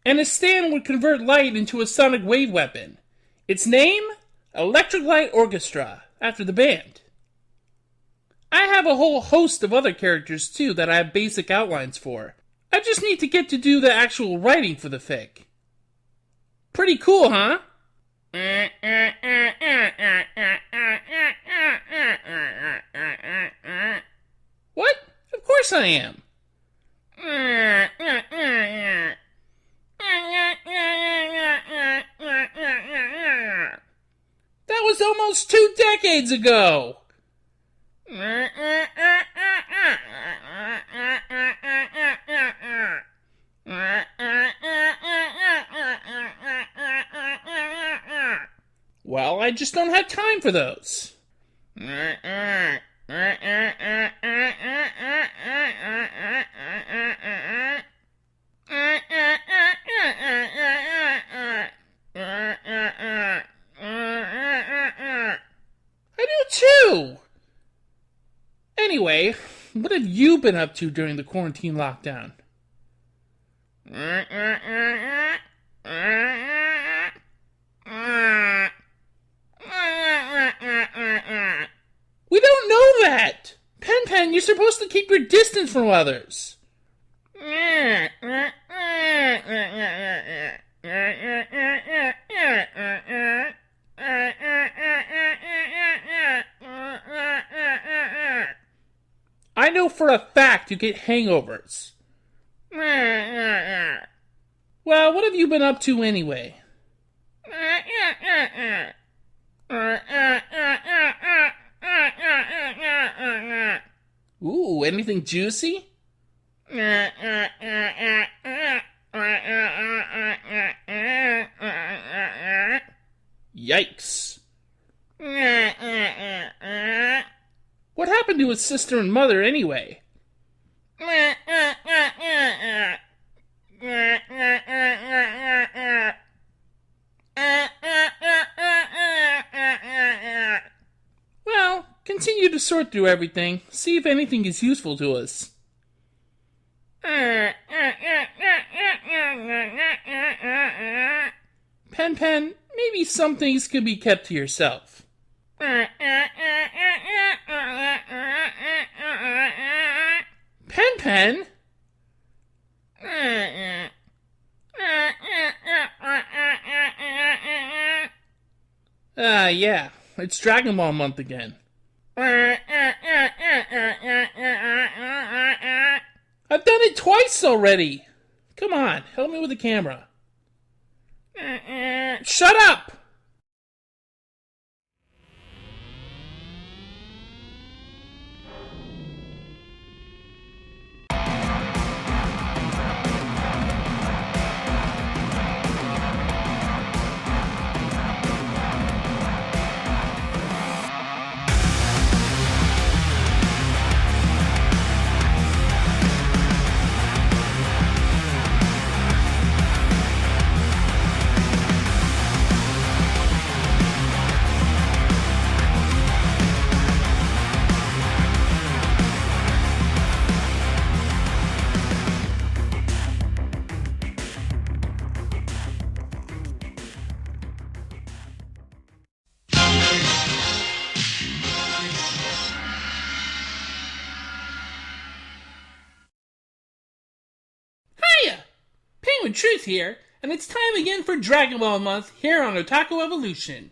and his stand would convert light into a sonic wave weapon. Its name? Electric Light Orchestra, after the band. I have a whole host of other characters too that I have basic outlines for. I just need to get to do the actual writing for the fic. Pretty cool, huh? What? Of course I am. That was almost 2 decades ago! Well, I just don't have time for those. I do too! Anyway, what have you been up to during the quarantine lockdown? We don't know that! Pen, you're supposed to keep your distance from others. I know for a fact you get hangovers. Well, what have you been up to anyway? Ooh, anything juicy? Yikes. What happened to his sister and mother anyway? Well, continue to sort through everything, see if anything is useful to us. Pen, maybe some things could be kept to yourself. Pen? Yeah, it's Dragon Ball month again. I've done it twice already. Come on, help me with the camera. Shut up! Truth here, and it's time again for Dragon Ball Month here on Otaku Evolution.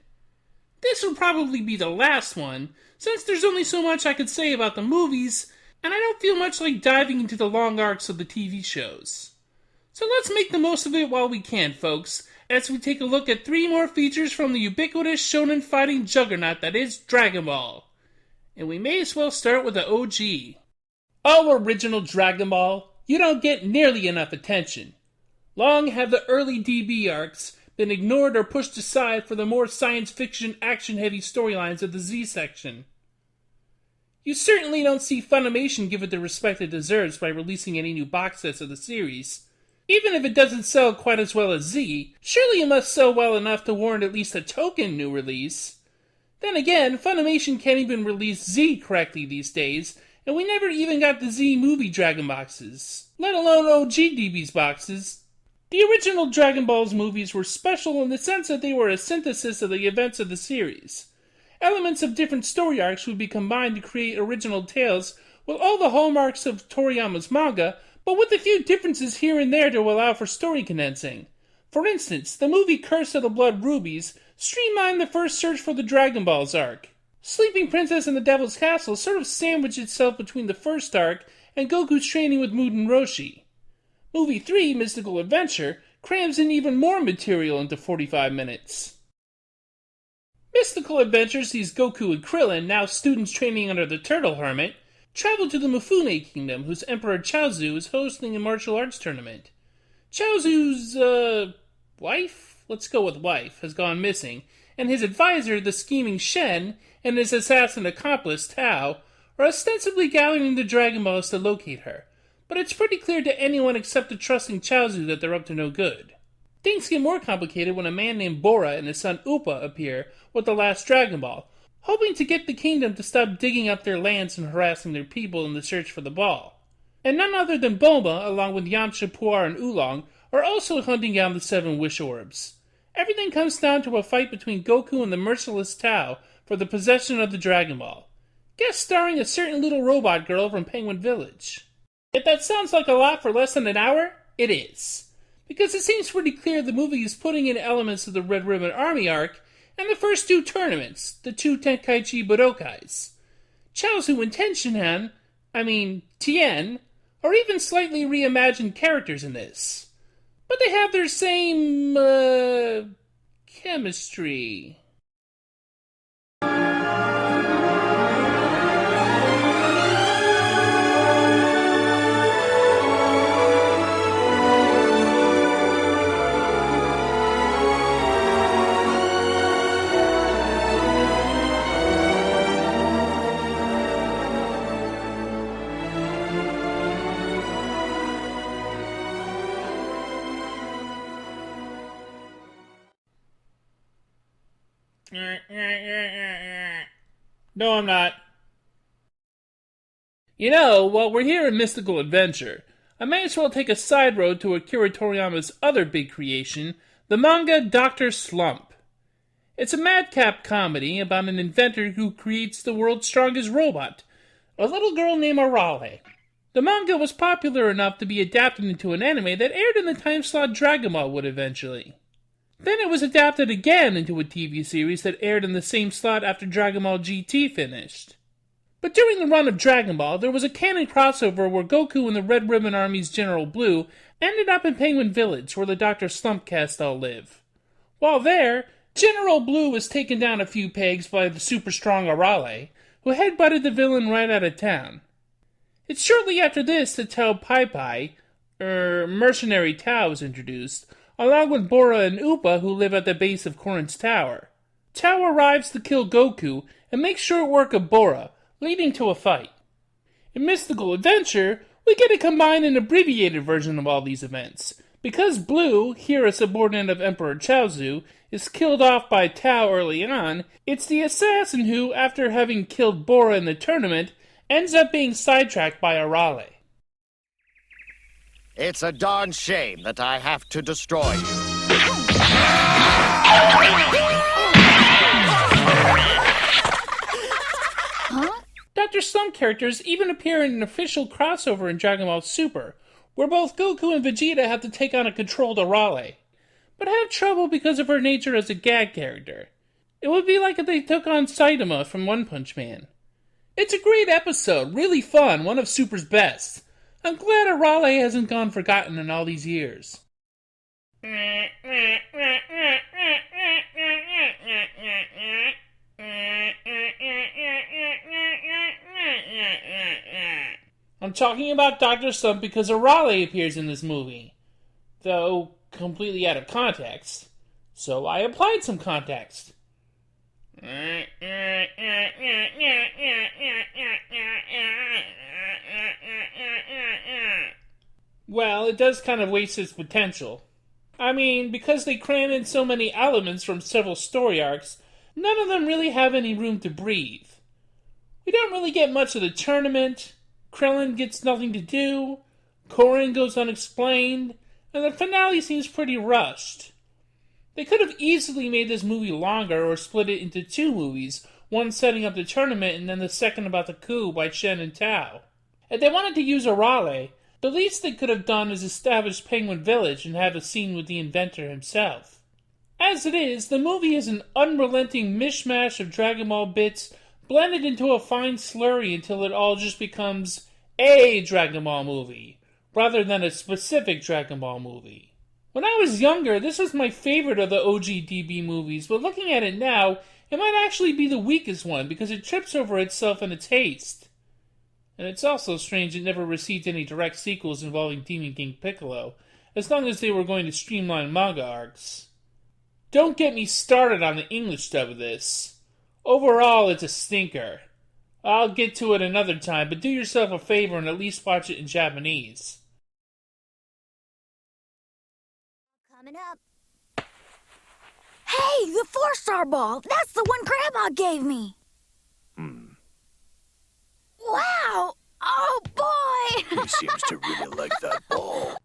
This will probably be the last one, since there's only so much I could say about the movies, and I don't feel much like diving into the long arcs of the TV shows. So let's make the most of it while we can, folks, as we take a look at 3 more features from the ubiquitous shonen fighting juggernaut that is Dragon Ball. And we may as well start with the OG. Oh, original Dragon Ball, you don't get nearly enough attention. Long have the early DB arcs been ignored or pushed aside for the more science fiction action-heavy storylines of the Z section. You certainly don't see Funimation give it the respect it deserves by releasing any new box sets of the series. Even if it doesn't sell quite as well as Z, surely it must sell well enough to warrant at least a token new release. Then again, Funimation can't even release Z correctly these days, and we never even got the Z movie Dragon boxes, let alone OG DB's boxes. The original Dragon Ball's movies were special in the sense that they were a synthesis of the events of the series. Elements of different story arcs would be combined to create original tales with all the hallmarks of Toriyama's manga, but with a few differences here and there to allow for story condensing. For instance, the movie Curse of the Blood Rubies streamlined the first Search for the Dragon Balls arc. Sleeping Princess and the Devil's Castle sort of sandwiched itself between the first arc and Goku's training with Mifune Roshi. Movie 3, Mystical Adventure, crams in even more material into 45 minutes. Mystical Adventure sees Goku and Krillin, now students training under the Turtle Hermit, travel to the Mifune Kingdom, whose Emperor Chaozu is hosting a martial arts tournament. Chaozu's, wife? Let's go with wife, has gone missing, and his advisor, the scheming Shen, and his assassin accomplice, Tao, are ostensibly gathering the Dragon Balls to locate her, but it's pretty clear to anyone except the trusting Chaozu that they're up to no good. Things get more complicated when a man named Bora and his son Upa appear with the last Dragon Ball, hoping to get the kingdom to stop digging up their lands and harassing their people in the search for the ball. And none other than Bulma, along with Yamcha, Puar, and Oolong, are also hunting down the 7 Wish Orbs. Everything comes down to a fight between Goku and the merciless Tao for the possession of the Dragon Ball, guest starring a certain little robot girl from Penguin Village. If that sounds like a lot for less than an hour, it is. Because it seems pretty clear the movie is putting in elements of the Red Ribbon Army arc and the first 2 tournaments, the 2 Tenkaichi Budokais. Chaozu and Tien, are even slightly reimagined characters in this. But they have their same, chemistry. No, I'm not. While we're here in Mystical Adventure, I may as well take a side road to Akira Toriyama's other big creation, the manga Dr. Slump. It's a madcap comedy about an inventor who creates the world's strongest robot, a little girl named Arale. The manga was popular enough to be adapted into an anime that aired in the time slot Dragon Ball would eventually. Then it was adapted again into a TV series that aired in the same slot after Dragon Ball GT finished. But during the run of Dragon Ball, there was a canon crossover where Goku and the Red Ribbon Army's General Blue ended up in Penguin Village, where the Dr. Slump cast all live. While there, General Blue was taken down a few pegs by the super-strong Arale, who headbutted the villain right out of town. It's shortly after this that Tao Pai Pai, Mercenary Tao, is introduced, along with Bora and Upa, who live at the base of Korin's tower. Tao arrives to kill Goku and makes short work of Bora, leading to a fight. In Mystical Adventure, we get a combined and abbreviated version of all these events. Because Blue, here a subordinate of Emperor Chaozu, is killed off by Tao early on, it's the assassin who, after having killed Bora in the tournament, ends up being sidetracked by Arale. It's a darn shame that I have to destroy you. Huh? Dr. Slump characters even appear in an official crossover in Dragon Ball Super, where both Goku and Vegeta have to take on a controlled Arale, but have trouble because of her nature as a gag character. It would be like if they took on Saitama from One Punch Man. It's a great episode, really fun, one of Super's best. I'm glad Arale hasn't gone forgotten in all these years. I'm talking about Dr. Slump because Arale appears in this movie, though completely out of context, so I applied some context. Well, it does kind of waste its potential. I mean, because they cram in so many elements from several story arcs, none of them really have any room to breathe. We don't really get much of the tournament, Krillin gets nothing to do, Korin goes unexplained, and the finale seems pretty rushed. They could have easily made this movie longer or split it into two movies, one setting up the tournament and then the second about the coup by Shen and Tao. If they wanted to use Arale, the least they could have done is establish Penguin Village and have a scene with the inventor himself. As it is, the movie is an unrelenting mishmash of Dragon Ball bits blended into a fine slurry until it all just becomes a Dragon Ball movie, rather than a specific Dragon Ball movie. When I was younger, this was my favorite of the OG DB movies, but looking at it now, it might actually be the weakest one because it trips over itself in its haste. And it's also strange it never received any direct sequels involving Demon King Piccolo, as long as they were going to streamline manga arcs. Don't get me started on the English dub of this. Overall, it's a stinker. I'll get to it another time, but do yourself a favor and at least watch it in Japanese. Coming up. Hey, the 4-star ball! That's the one Grandma gave me! Wow! Oh, boy! He seems to really like that ball.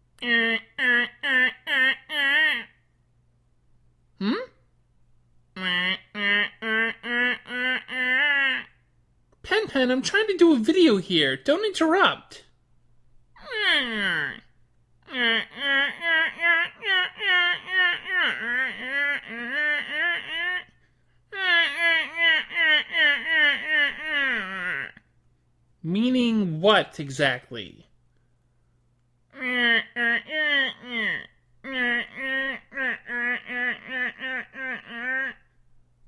Pen, I'm trying to do a video here. Don't interrupt. Meaning what, exactly?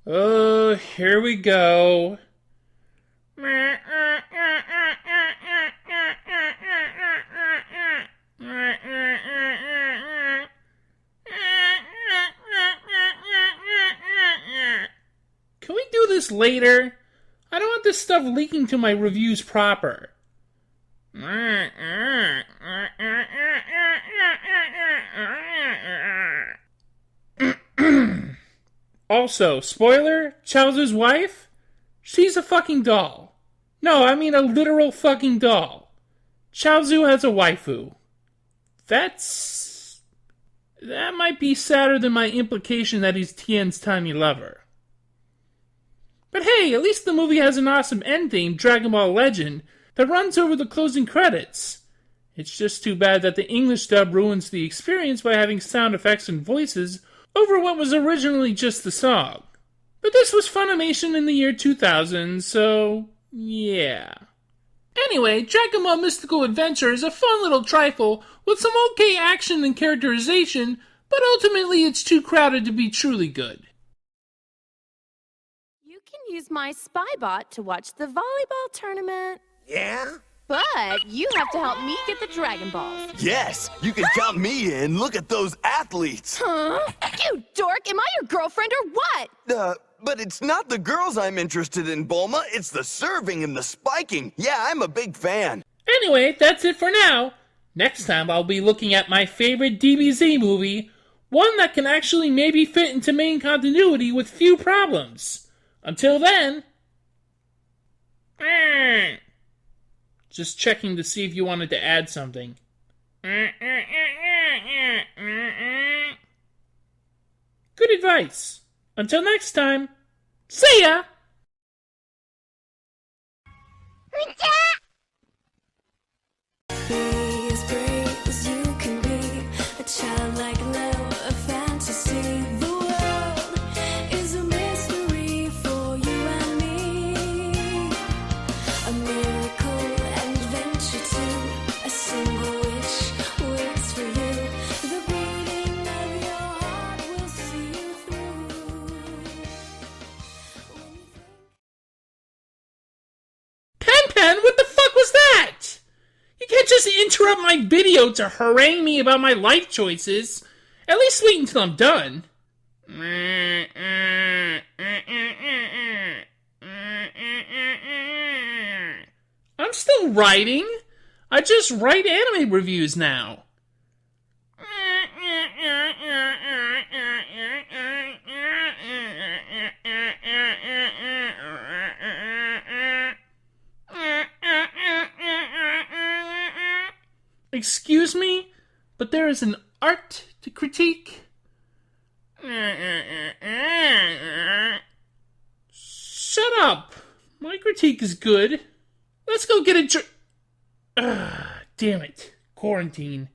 Oh, here we go. Can we do this later? I don't want this stuff leaking to my reviews proper. Also, spoiler, Chaozu's wife? She's a fucking doll. No, I mean a literal fucking doll. Chaozu has a waifu. That might be sadder than my implication that he's Tien's tiny lover. But hey, at least the movie has an awesome end theme, Dragon Ball Legend, that runs over the closing credits. It's just too bad that the English dub ruins the experience by having sound effects and voices over what was originally just the song. But this was Funimation in the year 2000, so yeah. Anyway, Dragon Ball Mystical Adventure is a fun little trifle with some okay action and characterization, but ultimately it's too crowded to be truly good. You can use my spy bot to watch the volleyball tournament. Yeah? But you have to help me get the Dragon Balls. Yes, you can count me in. Look at those athletes. Huh? You dork, am I your girlfriend or what? But it's not the girls I'm interested in, Bulma. It's the serving and the spiking. Yeah, I'm a big fan. Anyway, that's it for now. Next time I'll be looking at my favorite DBZ movie, one that can actually maybe fit into main continuity with few problems. Until then... Just checking to see if you wanted to add something. Good advice. Until next time, see ya! Be as brave as you can be, a childlike love, a fantasy. The world is a mystery for you and me. A miracle and adventure too. A single wish waits for you. The beating of your heart will see you through. Pen, what the fuck was that? You can't just interrupt my video to harangue me about my life choices. At least wait until I'm done. I'm still writing. I just write anime reviews now. Excuse me, but there is an art to critique? Shut up. My critique is good. Let's go get a damn it. Quarantine.